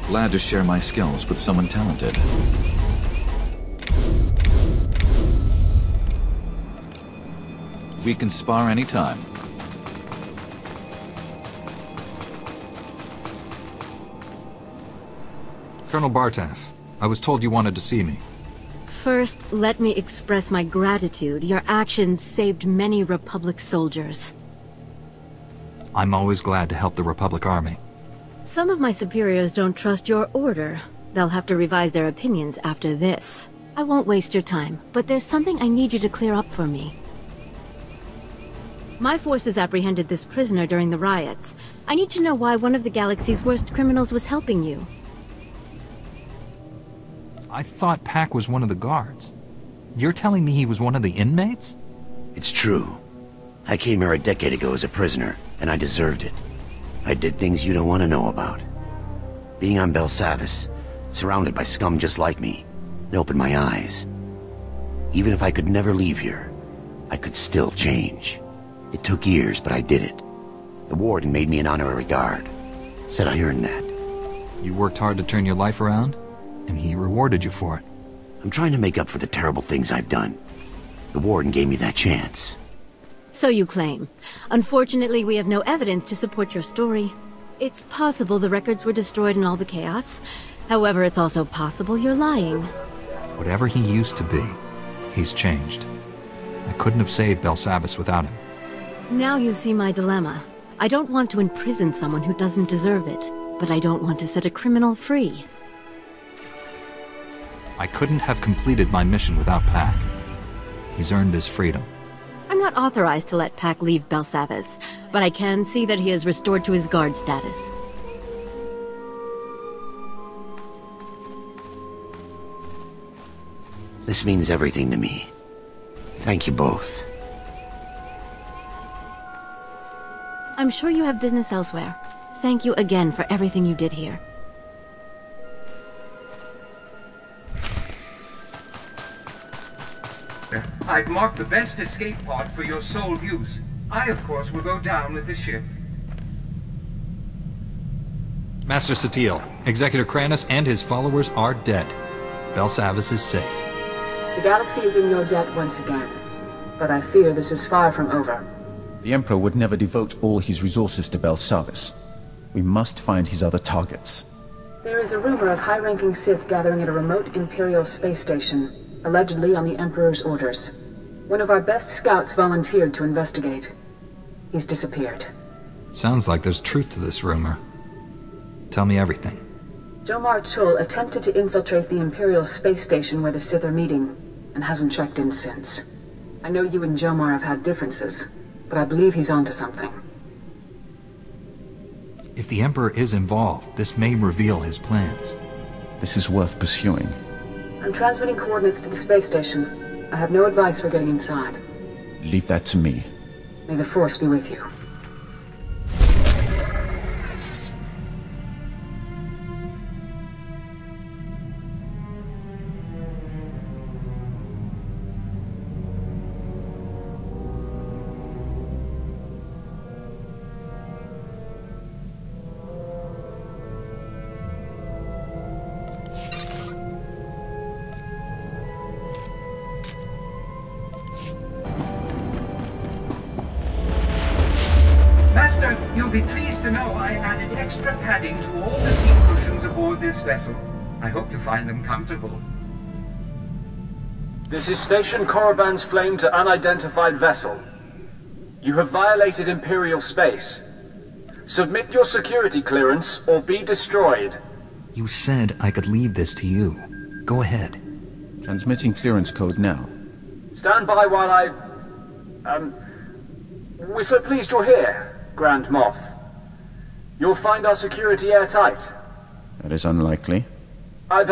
Glad to share my skills with someone talented. We can spar anytime. Colonel Bartaff, I was told you wanted to see me. First, let me express my gratitude. Your actions saved many Republic soldiers. I'm always glad to help the Republic Army. Some of my superiors don't trust your order. They'll have to revise their opinions after this. I won't waste your time, but there's something I need you to clear up for me. My forces apprehended this prisoner during the riots. I need to know why one of the galaxy's worst criminals was helping you. I thought Pac was one of the guards. You're telling me he was one of the inmates? It's true. I came here a decade ago as a prisoner, and I deserved it. I did things you don't want to know about. Being on Belsavis, surrounded by scum just like me, it opened my eyes. Even if I could never leave here, I could still change. It took years, but I did it. The warden made me an honorary guard. Said I earned that. You worked hard to turn your life around, and he rewarded you for it. I'm trying to make up for the terrible things I've done. The warden gave me that chance. So you claim. Unfortunately, we have no evidence to support your story. It's possible the records were destroyed in all the chaos. However, it's also possible you're lying. Whatever he used to be, he's changed. I couldn't have saved Belsavis without him. Now you see my dilemma. I don't want to imprison someone who doesn't deserve it, but I don't want to set a criminal free. I couldn't have completed my mission without Pac. He's earned his freedom. I'm not authorized to let Pac leave Belsavis, but I can see that he is restored to his guard status. This means everything to me. Thank you both. I'm sure you have business elsewhere. Thank you again for everything you did here. I've marked the best escape pod for your sole use. I, of course, will go down with the ship. Master SWTOR, Executor Kranis and his followers are dead. Belsavis is safe. The galaxy is in your debt once again, but I fear this is far from over. The Emperor would never devote all his resources to Belsavis. We must find his other targets. There is a rumor of high-ranking Sith gathering at a remote Imperial space station, allegedly on the Emperor's orders. One of our best scouts volunteered to investigate. He's disappeared. Sounds like there's truth to this rumor. Tell me everything. Jomar Chul attempted to infiltrate the Imperial space station where the Sith are meeting, and hasn't checked in since. I know you and Jomar have had differences, but I believe he's onto something. If the Emperor is involved, this may reveal his plans. This is worth pursuing. I'm transmitting coordinates to the space station. I have no advice for getting inside. Leave that to me. May the Force be with you. Master, you'll be pleased to know I added extra padding to all the seat cushions aboard this vessel. I hope you find them comfortable. This is Station Korriban's flame to unidentified vessel. You have violated Imperial space. Submit your security clearance or be destroyed. You said I could leave this to you. Go ahead. Transmitting clearance code now. Stand by while I... We're so pleased you're here, Grand Moff. You'll find our security airtight. That is unlikely. I've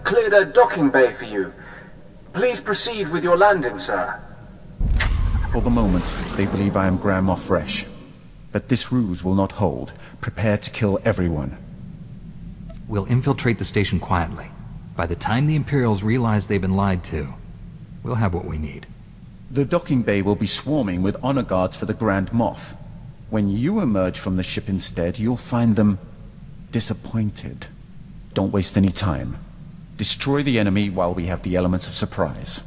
cleared a docking bay for you. Please proceed with your landing, sir. For the moment, they believe I am Grand Moff Fresh. But this ruse will not hold. Prepare to kill everyone. We'll infiltrate the station quietly. By the time the Imperials realize they've been lied to, we'll have what we need. The docking bay will be swarming with honor guards for the Grand Moff. When you emerge from the ship instead, you'll find them disappointed. Don't waste any time. Destroy the enemy while we have the elements of surprise.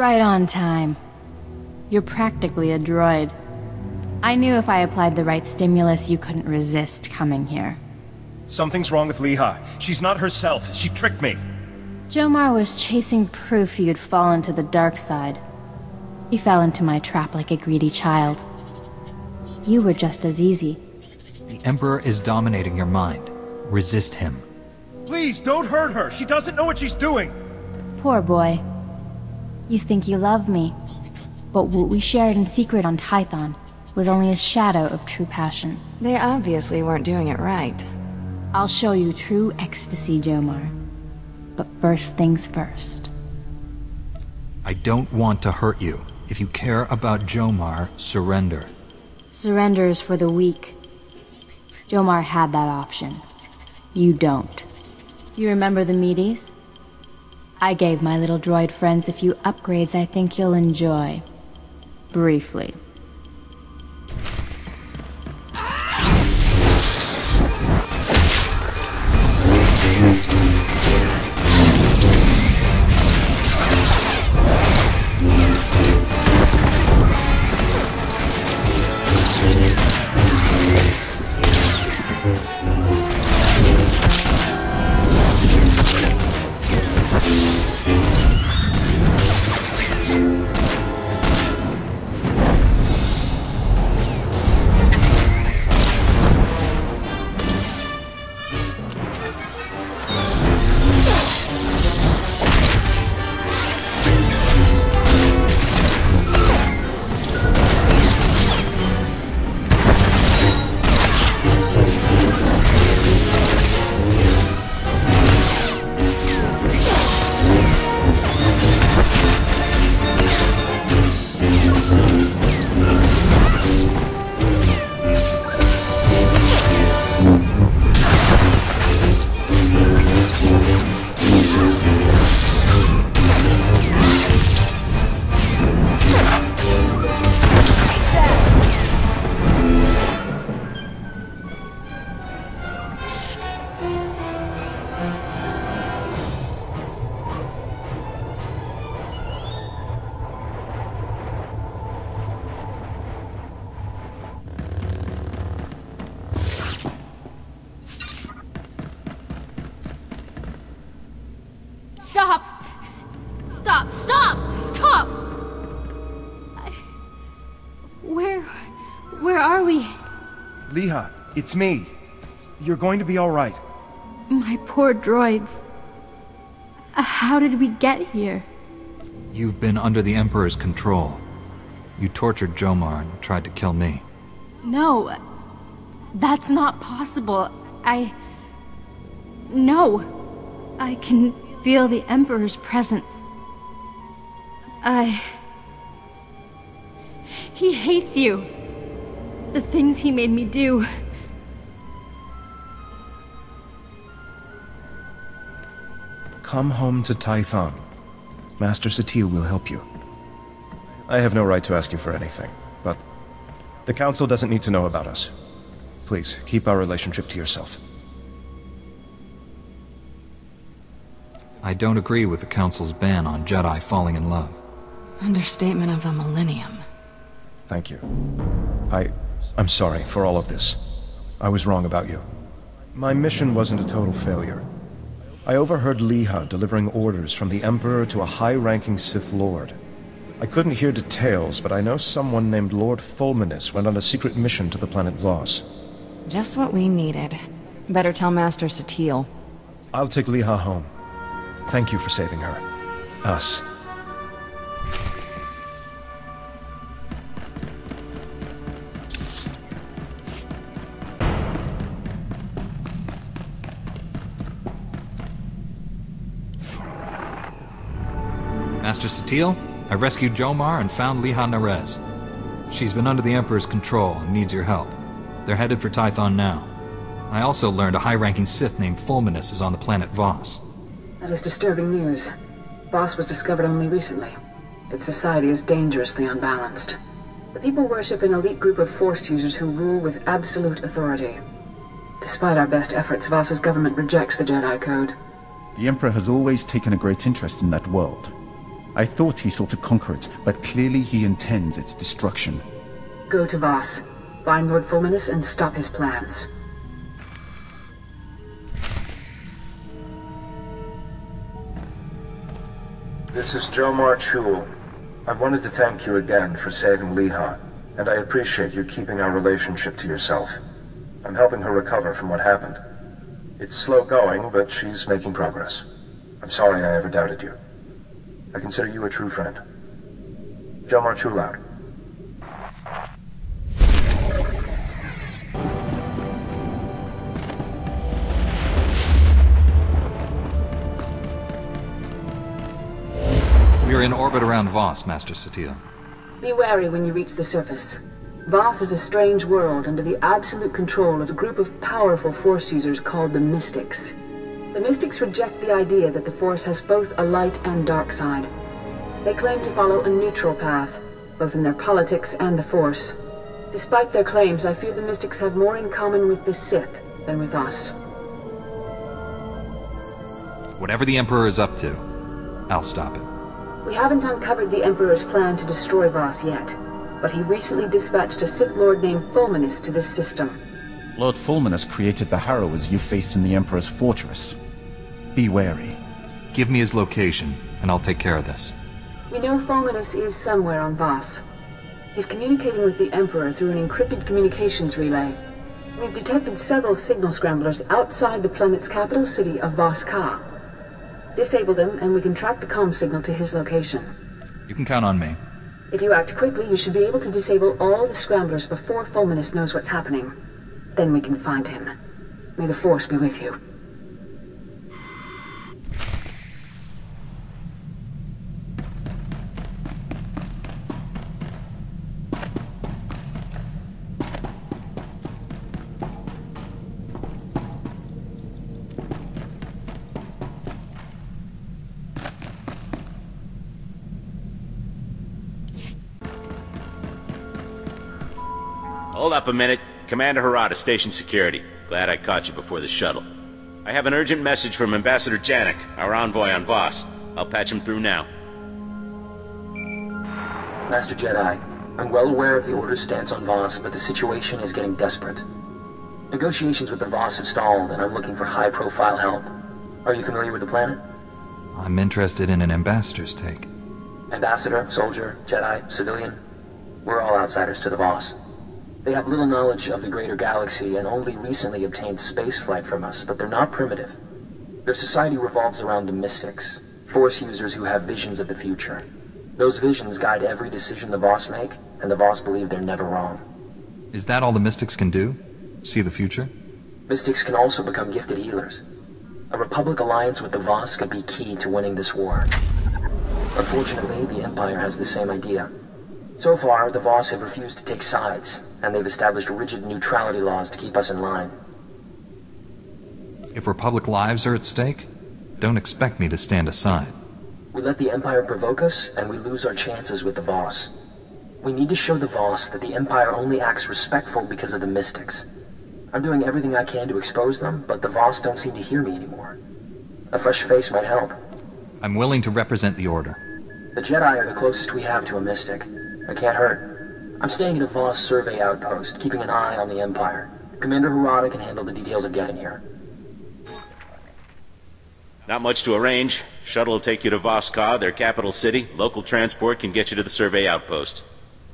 Right on time. You're practically a droid. I knew if I applied the right stimulus, you couldn't resist coming here. Something's wrong with Leha. She's not herself. She tricked me. Jomar was chasing proof you'd fallen to the dark side. He fell into my trap like a greedy child. You were just as easy. The Emperor is dominating your mind. Resist him. Please, don't hurt her. She doesn't know what she's doing. Poor boy. You think you love me, but what we shared in secret on Tython was only a shadow of true passion. They obviously weren't doing it right. I'll show you true ecstasy, Jomar. But first things first. I don't want to hurt you. If you care about Jomar, surrender. Surrender is for the weak. Jomar had that option. You don't. You remember the meaties? I gave my little droid friends a few upgrades I think you'll enjoy. Briefly. Stop! Stop! Stop! Stop! Where are we? Leha, it's me. You're going to be all right. My poor droids. How did we get here? You've been under the Emperor's control. You tortured Jomar and tried to kill me. No. That's not possible. No. I can feel the Emperor's presence. He hates you. The things he made me do. Come home to Tython. Master Satele will help you. I have no right to ask you for anything, but the Council doesn't need to know about us. Please, keep our relationship to yourself. I don't agree with the Council's ban on Jedi falling in love. Understatement of the millennium. Thank you. I'm sorry for all of this. I was wrong about you. My mission wasn't a total failure. I overheard Leha delivering orders from the Emperor to a high-ranking Sith Lord. I couldn't hear details, but I know someone named Lord Fulminus went on a secret mission to the planet Voss. Just what we needed. Better tell Master Satele. I'll take Leha home. Thank you for saving her. Us. Master Satele, I rescued Jomar and found Leha Nerez. She's been under the Emperor's control and needs your help. They're headed for Tython now. I also learned a high-ranking Sith named Fulminus is on the planet Voss. That is disturbing news. Voss was discovered only recently. Its society is dangerously unbalanced. The people worship an elite group of Force users who rule with absolute authority. Despite our best efforts, Voss's government rejects the Jedi Code. The Emperor has always taken a great interest in that world. I thought he sought to conquer it, but clearly he intends its destruction. Go to Voss, find Lord Fulminus, and stop his plans. This is Jomar Chul. I wanted to thank you again for saving Leha, and I appreciate you keeping our relationship to yourself. I'm helping her recover from what happened. It's slow going, but she's making progress. I'm sorry I ever doubted you. I consider you a true friend. Jomar Chul out. We're in orbit around Voss, Master Satele. Be wary when you reach the surface. Voss is a strange world under the absolute control of a group of powerful Force users called the Mystics. The Mystics reject the idea that the Force has both a light and dark side. They claim to follow a neutral path, both in their politics and the Force. Despite their claims, I fear the Mystics have more in common with the Sith than with us. Whatever the Emperor is up to, I'll stop it. We haven't uncovered the Emperor's plan to destroy Voss yet, but he recently dispatched a Sith Lord named Fulminus to this system. Lord Fulminus created the Harrowers you faced in the Emperor's fortress. Be wary. Give me his location, and I'll take care of this. We know Fulminus is somewhere on Voss. He's communicating with the Emperor through an encrypted communications relay. We've detected several signal scramblers outside the planet's capital city of Voss-Ka. Disable them, and we can track the comm signal to his location. You can count on me. If you act quickly, you should be able to disable all the scramblers before Fulminus knows what's happening. Then we can find him. May the Force be with you. Hold up a minute. Commander Harada, Station Security. Glad I caught you before the shuttle. I have an urgent message from Ambassador Janik, our envoy on Voss. I'll patch him through now. Master Jedi, I'm well aware of the Order's stance on Voss, but the situation is getting desperate. Negotiations with the Voss have stalled, and I'm looking for high-profile help. Are you familiar with the planet? I'm interested in an ambassador's take. Ambassador, soldier, Jedi, civilian, we're all outsiders to the Voss. They have little knowledge of the greater galaxy and only recently obtained spaceflight from us, but they're not primitive. Their society revolves around the mystics, Force users who have visions of the future. Those visions guide every decision the Voss make, and the Voss believe they're never wrong. Is that all the mystics can do? See the future? Mystics can also become gifted healers. A Republic alliance with the Voss could be key to winning this war. Unfortunately, the Empire has the same idea. So far, the Voss have refused to take sides, and they've established rigid neutrality laws to keep us in line. If Republic lives are at stake, don't expect me to stand aside. We let the Empire provoke us, and we lose our chances with the Voss. We need to show the Voss that the Empire only acts respectful because of the mystics. I'm doing everything I can to expose them, but the Voss don't seem to hear me anymore. A fresh face might help. I'm willing to represent the Order. The Jedi are the closest we have to a mystic. It can't hurt. I'm staying at a Voss survey outpost, keeping an eye on the Empire. Commander Harada can handle the details of getting here. Not much to arrange. Shuttle will take you to Voss-Ka, their capital city. Local transport can get you to the survey outpost.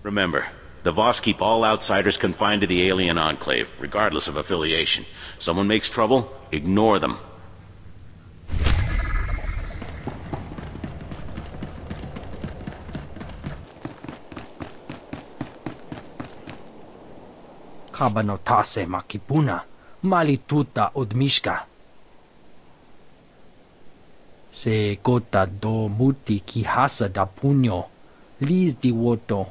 Remember, the Voss keep all outsiders confined to the alien enclave, regardless of affiliation. Someone makes trouble, ignore them. Kabanotase makipuna, malituta odmishka. Se gota do muti kihasa da puño, lis di woto.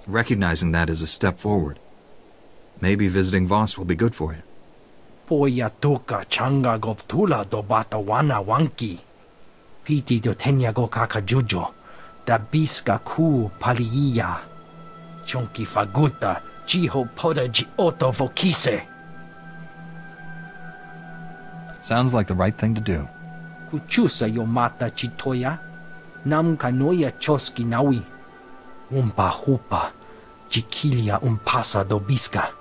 Recognizing that is a step forward. Maybe visiting Voss will be good for you. Poya toka changa goptula do batawana wanki. Piti do tenya go kakajujo, da biska ku paliya. Chonki faguta, jiho poda ji oto vokise. Sounds like the right thing to do. Kuchusa yo mata chitoya, nam kanoya choski nawi. Umpa hupa, chikilia umpasa do biska.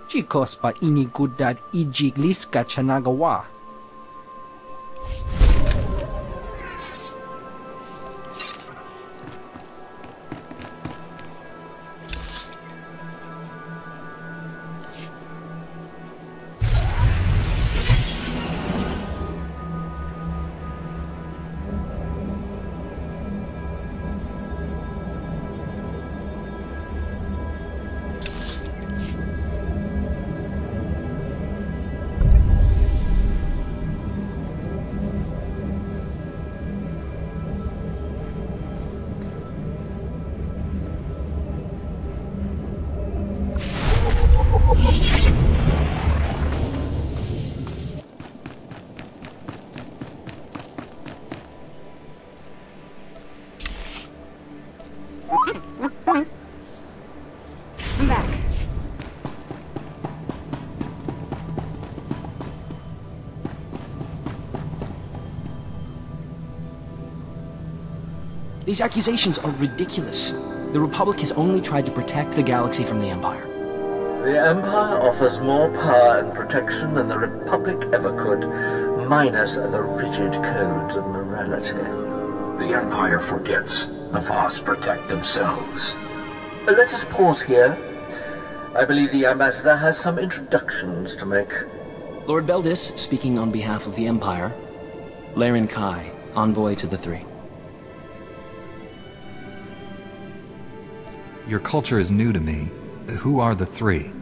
Chikospa ini gudad iji liska chanagawa. I'm back. These accusations are ridiculous. The Republic has only tried to protect the galaxy from the Empire. The Empire offers more power and protection than the Republic ever could, minus the rigid codes of morality. The Empire forgets. The Voss protect themselves. Let us pause here. I believe the Ambassador has some introductions to make. Lord Beldis, speaking on behalf of the Empire. Laren Kai, envoy to the Three. Your culture is new to me. Who are the Three?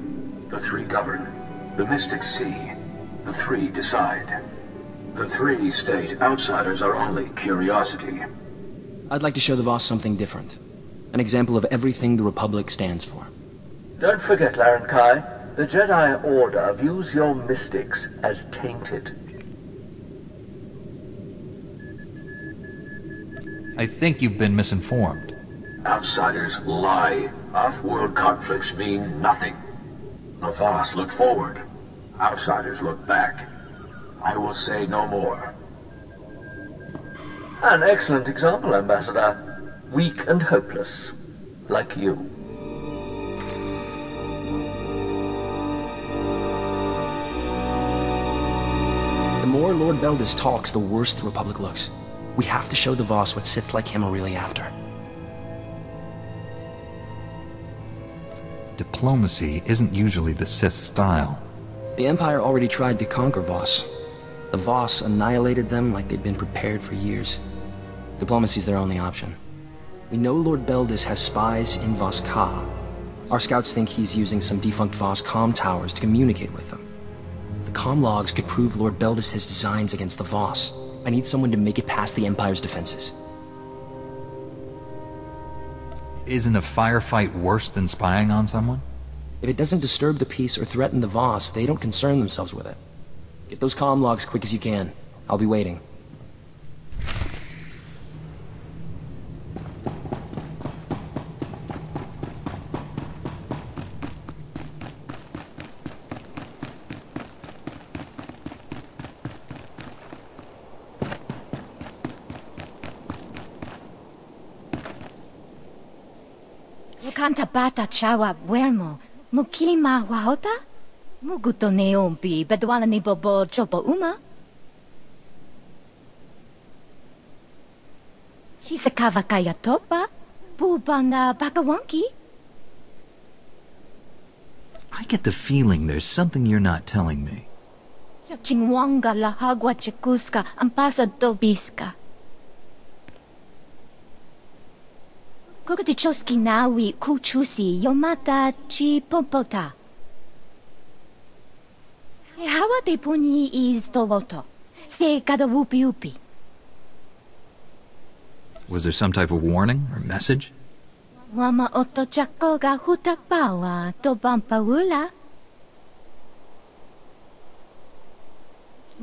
The Three govern. The mystics see. The Three decide. The Three state outsiders are only curiosity. I'd like to show the Voss something different. An example of everything the Republic stands for. Don't forget, Laren Kai, the Jedi Order views your mystics as tainted. I think you've been misinformed. Outsiders lie. Off-world conflicts mean nothing. The Voss look forward. Outsiders look back. I will say no more. An excellent example, Ambassador. Weak and hopeless. Like you. The more Lord Beldis talks, the worse the Republic looks. We have to show the Voss what Sith like him are really after. Diplomacy isn't usually the Sith style. The Empire already tried to conquer Voss. The Voss annihilated them like they'd been prepared for years. Diplomacy's their only option. We know Lord Beldis has spies in Voss Ka. Our scouts think he's using some defunct Voss comm towers to communicate with them. The comm logs could prove Lord Beldis has designs against the Voss. I need someone to make it past the Empire's defenses. Isn't a firefight worse than spying on someone? If it doesn't disturb the peace or threaten the Voss, they don't concern themselves with it. Get those comm logs quick as you can. I'll be waiting. Kanta bata chawa wermo, mukilima wahota? Muguto neompi, bedwala ni bobo chopo uma? Shisakawa kaya topa? Bubanda bakawanki? I get the feeling there's something you're not telling me. Chingwanga la hagwa chekuska, ampasa dobiska. Kukutichoski nawi kuchusi yomata chi pompota. Hawa de puni is towoto. Se kada wupi upi. Was there some type of warning or message? Wama oto chako ga hutapawa to bampaula.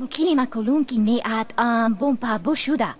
Mukilima kolunki ne at bompa bushuda.